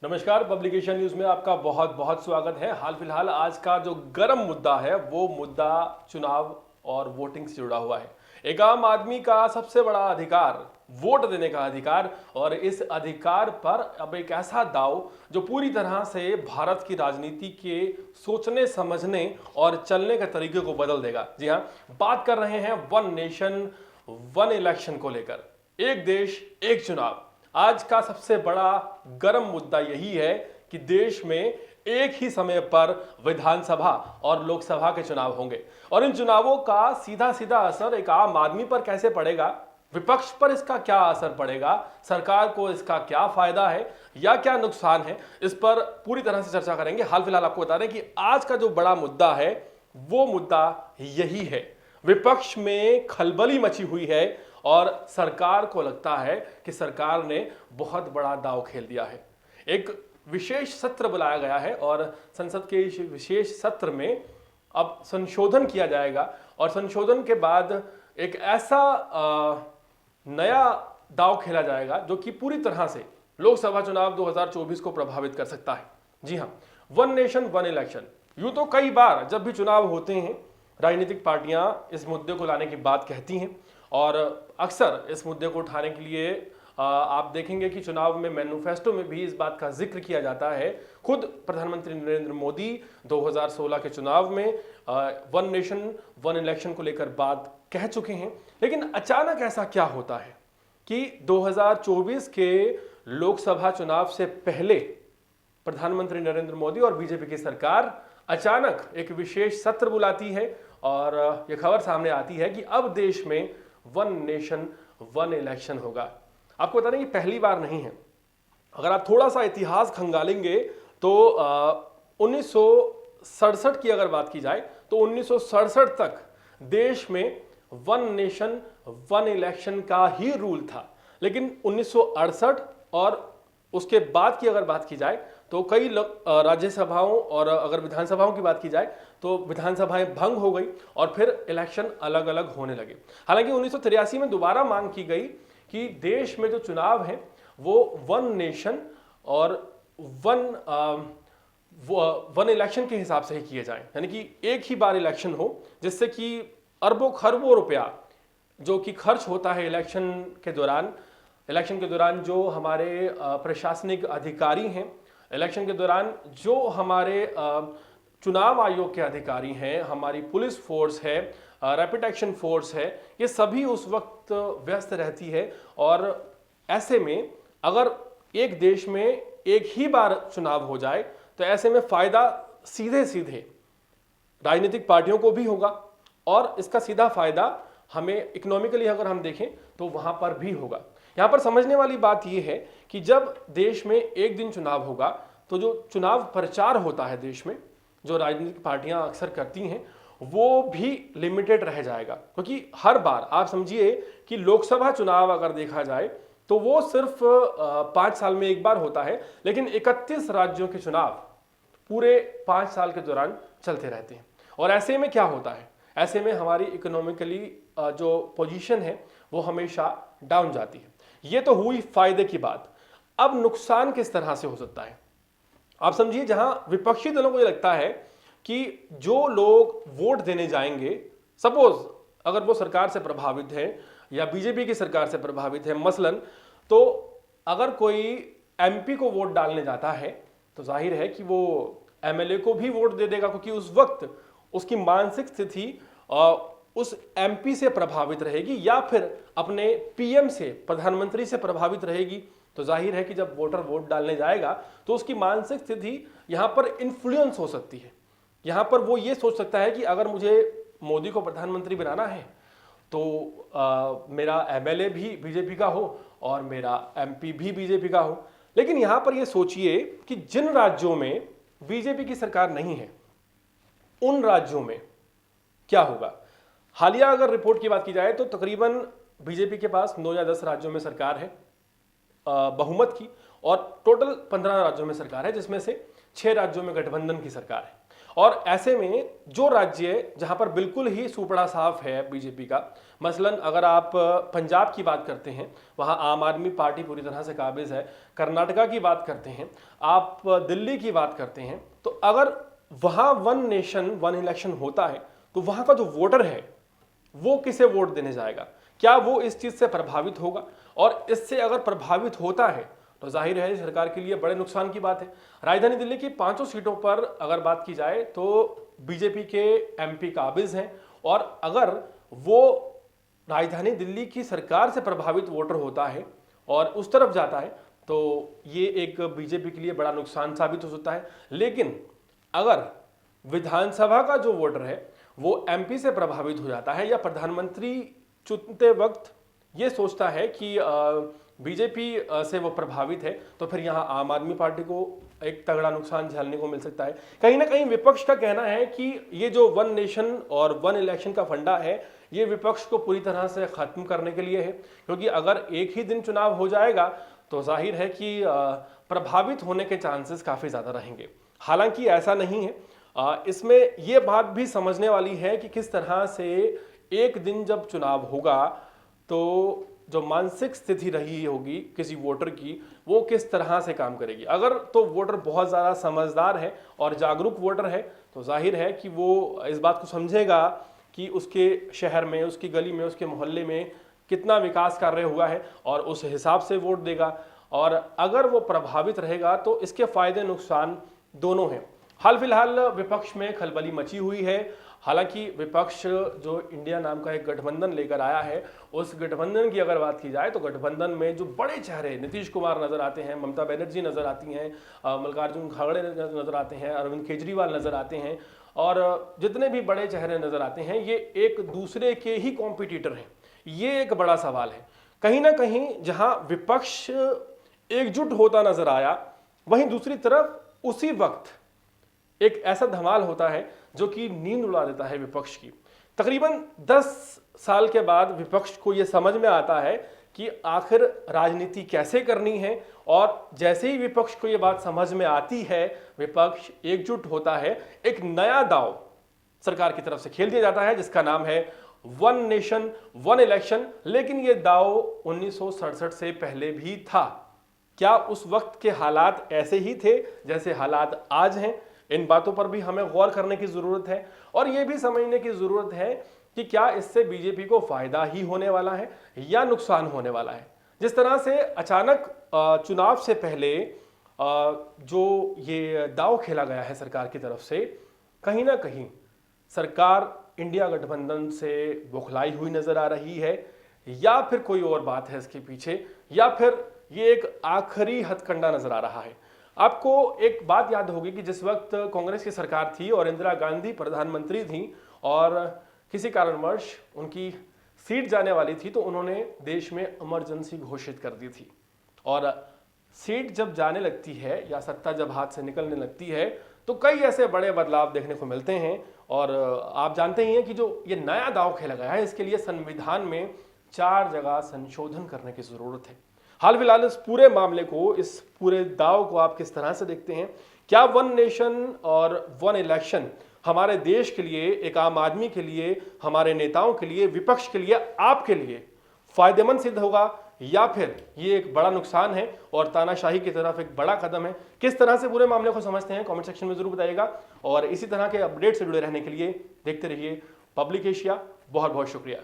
नमस्कार। Publication news में आपका बहुत बहुत स्वागत है। हाल फिलहाल आज का जो गर्म मुद्दा है वो मुद्दा चुनाव और वोटिंग से जुड़ा हुआ है। एक आम आदमी का सबसे बड़ा अधिकार वोट देने का अधिकार, और इस अधिकार पर अब एक ऐसा दांव जो पूरी तरह से भारत की राजनीति के सोचने समझने और चलने के तरीके को बदल देगा। जी हाँ, बात कर रहे हैं वन नेशन वन इलेक्शन को लेकर। एक देश एक चुनाव। आज का सबसे बड़ा गर्म मुद्दा यही है कि देश में एक ही समय पर विधानसभा और लोकसभा के चुनाव होंगे, और इन चुनावों का सीधा सीधा असर एक आम आदमी पर कैसे पड़ेगा, विपक्ष पर इसका क्या असर पड़ेगा, सरकार को इसका क्या फायदा है या क्या नुकसान है, इस पर पूरी तरह से चर्चा करेंगे। हाल फिलहाल आपको बता दें कि आज का जो बड़ा मुद्दा है वो मुद्दा यही है। विपक्ष में खलबली मची हुई है और सरकार को लगता है कि सरकार ने बहुत बड़ा दांव खेल दिया है। एक विशेष सत्र बुलाया गया है और संसद के इस विशेष सत्र में अब संशोधन किया जाएगा, और संशोधन के बाद एक ऐसा नया दांव खेला जाएगा जो कि पूरी तरह से लोकसभा चुनाव 2024 को प्रभावित कर सकता है। जी हाँ, वन नेशन वन इलेक्शन। यूं तो कई बार जब भी चुनाव होते हैं राजनीतिक पार्टियां इस मुद्दे को लाने की बात कहती हैं, और अक्सर इस मुद्दे को उठाने के लिए आप देखेंगे कि चुनाव में मैनिफेस्टो में भी इस बात का जिक्र किया जाता है। खुद प्रधानमंत्री नरेंद्र मोदी 2016 के चुनाव में वन नेशन वन इलेक्शन को लेकर बात कह चुके हैं। लेकिन अचानक ऐसा क्या होता है कि 2024 के लोकसभा चुनाव से पहले प्रधानमंत्री नरेंद्र मोदी और बीजेपी की सरकार अचानक एक विशेष सत्र बुलाती है, और यह खबर सामने आती है कि अब देश में वन नेशन वन इलेक्शन होगा। आपको बता दें कि पहली बार नहीं है। अगर आप थोड़ा सा इतिहास खंगालेंगे तो 1967 की अगर बात की जाए तो 1967 तक देश में वन नेशन वन इलेक्शन का ही रूल था। लेकिन 1968 और उसके बाद की अगर बात की जाए तो कई राज्यसभाओं और अगर विधानसभाओं की बात की जाए तो विधानसभाएं भंग हो गई और फिर इलेक्शन अलग अलग होने लगे। हालांकि 1983 में दोबारा मांग की गई कि देश में जो चुनाव है वो वन नेशन और वन इलेक्शन के हिसाब से ही किए जाएं, यानी कि एक ही बार इलेक्शन हो, जिससे कि अरबों खरबों रुपया जो कि खर्च होता है इलेक्शन के दौरान जो हमारे प्रशासनिक अधिकारी हैं, इलेक्शन के दौरान जो हमारे चुनाव आयोग के अधिकारी हैं, हमारी पुलिस फोर्स है, रैपिड एक्शन फोर्स है, ये सभी उस वक्त व्यस्त रहती है। और ऐसे में अगर एक देश में एक ही बार चुनाव हो जाए तो ऐसे में फायदा सीधे सीधे राजनीतिक पार्टियों को भी होगा, और इसका सीधा फायदा हमें इकोनॉमिकली अगर हम देखें तो वहां पर भी होगा। यहां पर समझने वाली बात यह है कि जब देश में एक दिन चुनाव होगा तो जो चुनाव प्रचार होता है देश में, जो राजनीतिक पार्टियां अक्सर करती हैं, वो भी लिमिटेड रह जाएगा। क्योंकि हर बार आप समझिए कि लोकसभा चुनाव अगर देखा जाए तो वो सिर्फ 5 साल में एक बार होता है, लेकिन 31 राज्यों के चुनाव पूरे 5 साल के दौरान चलते रहते हैं। और ऐसे में क्या होता है, ऐसे में हमारी इकोनॉमिकली जो पोजीशन है वो हमेशा डाउन जाती है। ये तो हुई फायदे की बात। अब नुकसान किस तरह से हो सकता है आप समझिए। जहां विपक्षी दलों को ये लगता है कि जो लोग वोट देने जाएंगे, सपोज अगर वो सरकार से प्रभावित है या बीजेपी की सरकार से प्रभावित है मसलन, तो अगर कोई एमपी को वोट डालने जाता है तो जाहिर है कि वो एमएलए को भी वोट दे देगा, क्योंकि उस वक्त उसकी मानसिक स्थिति उस एमपी से प्रभावित रहेगी या फिर अपने पीएम से, प्रधानमंत्री से प्रभावित रहेगी। तो जाहिर है कि जब वोटर वोट डालने जाएगा तो उसकी मानसिक स्थिति यहां पर इन्फ्लुएंस हो सकती है। यहां पर वो ये सोच सकता है कि अगर मुझे मोदी को प्रधानमंत्री बनाना है तो मेरा एमएलए भी बीजेपी का हो और मेरा एमपी भी बीजेपी का हो। लेकिन यहां पर ये सोचिए कि जिन राज्यों में बीजेपी की सरकार नहीं है उन राज्यों में क्या होगा। हालिया अगर रिपोर्ट की बात की जाए तो तकरीबन बीजेपी के पास 9 या 10 राज्यों में सरकार है बहुमत की, और टोटल 15 राज्यों में सरकार है, जिसमें से 6 राज्यों में गठबंधन की सरकार है। और ऐसे में जो राज्य जहां पर बिल्कुल ही सुपड़ा साफ है बीजेपी का, मसलन अगर आप पंजाब की बात करते हैं, वहां आम आदमी पार्टी पूरी तरह से काबिज है। कर्नाटका की बात करते हैं, आप दिल्ली की बात करते हैं, तो अगर वहां वन नेशन वन इलेक्शन होता है तो वहां का जो वोटर है वो किसे वोट देने जाएगा? क्या वो इस चीज से प्रभावित होगा? और इससे अगर प्रभावित होता है तो जाहिर है सरकार के लिए बड़े नुकसान की बात है। राजधानी दिल्ली की 500 सीटों पर अगर बात की जाए तो बीजेपी के एमपी काबिज हैं, और अगर वो राजधानी दिल्ली की सरकार से प्रभावित वोटर होता है और उस तरफ जाता है तो ये एक बीजेपी के लिए बड़ा नुकसान साबित हो सकता है। लेकिन अगर विधानसभा का जो वोटर है वो एमपी से प्रभावित हो जाता है या प्रधानमंत्री चुनते वक्त ये सोचता है कि बीजेपी से वो प्रभावित है, तो फिर यहाँ आम आदमी पार्टी को एक तगड़ा नुकसान झेलने को मिल सकता है। कहीं ना कहीं विपक्ष का कहना है कि ये जो वन नेशन और वन इलेक्शन का फंडा है ये विपक्ष को पूरी तरह से खत्म करने के लिए है, क्योंकि अगर एक ही दिन चुनाव हो जाएगा तो जाहिर है कि प्रभावित होने के चांसेस काफ़ी ज़्यादा रहेंगे। हालांकि ऐसा नहीं है, इसमें यह बात भी समझने वाली है कि किस तरह से एक दिन जब चुनाव होगा तो जो मानसिक स्थिति रही होगी किसी वोटर की वो किस तरह से काम करेगी। अगर तो वोटर बहुत ज़्यादा समझदार है और जागरूक वोटर है तो जाहिर है कि वो इस बात को समझेगा कि उसके शहर में, उसकी गली में, उसके मोहल्ले में कितना विकास कार्य हुआ है और उस हिसाब से वोट देगा। और अगर वो प्रभावित रहेगा तो इसके फायदे नुकसान दोनों हैं। हाल फिलहाल विपक्ष में खलबली मची हुई है। हालांकि विपक्ष जो इंडिया नाम का एक गठबंधन लेकर आया है, उस गठबंधन की अगर बात की जाए तो गठबंधन में जो बड़े चेहरे नीतीश कुमार नजर आते हैं, ममता बनर्जी नजर आती हैं, मल्लिकार्जुन खड़गे नजर आते हैं, अरविंद केजरीवाल नजर आते हैं, और जितने भी बड़े चेहरे नजर आते हैं ये एक दूसरे के ही कॉम्पिटिटर हैं। ये एक बड़ा सवाल है। कहीं ना कहीं जहां विपक्ष एकजुट होता नजर आया, वहीं दूसरी तरफ उसी वक्त एक ऐसा धमाल होता है जो कि नींद उड़ा देता है विपक्ष की। तकरीबन 10 साल के बाद विपक्ष को यह समझ में आता है कि आखिर राजनीति कैसे करनी है, और जैसे ही विपक्ष को यह बात समझ में आती है विपक्ष एकजुट होता है। एक नया दांव सरकार की तरफ से खेल दिया जाता है जिसका नाम है वन नेशन वन इलेक्शन। लेकिन यह दांव 1967 से पहले भी था। क्या उस वक्त के हालात ऐसे ही थे जैसे हालात आज हैं? इन बातों पर भी हमें गौर करने की जरूरत है, और यह भी समझने की जरूरत है कि क्या इससे बीजेपी को फायदा ही होने वाला है या नुकसान होने वाला है। जिस तरह से अचानक चुनाव से पहले जो ये दांव खेला गया है सरकार की तरफ से, कहीं ना कहीं सरकार इंडिया गठबंधन से बौखलाई हुई नजर आ रही है, या फिर कोई और बात है इसके पीछे, या फिर ये एक आखिरी हथकंडा नजर आ रहा है। आपको एक बात याद होगी कि जिस वक्त कांग्रेस की सरकार थी और इंदिरा गांधी प्रधानमंत्री थी और किसी कारणवश उनकी सीट जाने वाली थी, तो उन्होंने देश में इमरजेंसी घोषित कर दी थी। और सीट जब जाने लगती है या सत्ता जब हाथ से निकलने लगती है तो कई ऐसे बड़े बदलाव देखने को मिलते हैं। और आप जानते ही हैं कि जो ये नया दांव खेला गया है इसके लिए संविधान में 4 जगह संशोधन करने की जरूरत है। हाल फिलहाल इस पूरे मामले को, इस पूरे दांव को आप किस तरह से देखते हैं? क्या वन नेशन और वन इलेक्शन हमारे देश के लिए, एक आम आदमी के लिए, हमारे नेताओं के लिए, विपक्ष के लिए, आपके लिए फायदेमंद सिद्ध होगा, या फिर ये एक बड़ा नुकसान है और तानाशाही की तरफ एक बड़ा कदम है? किस तरह से पूरे मामले को समझते हैं कमेंट सेक्शन में जरूर बताइएगा। और इसी तरह के अपडेट से जुड़े रहने के लिए देखते रहिए पब्लिक एशिया। बहुत बहुत शुक्रिया।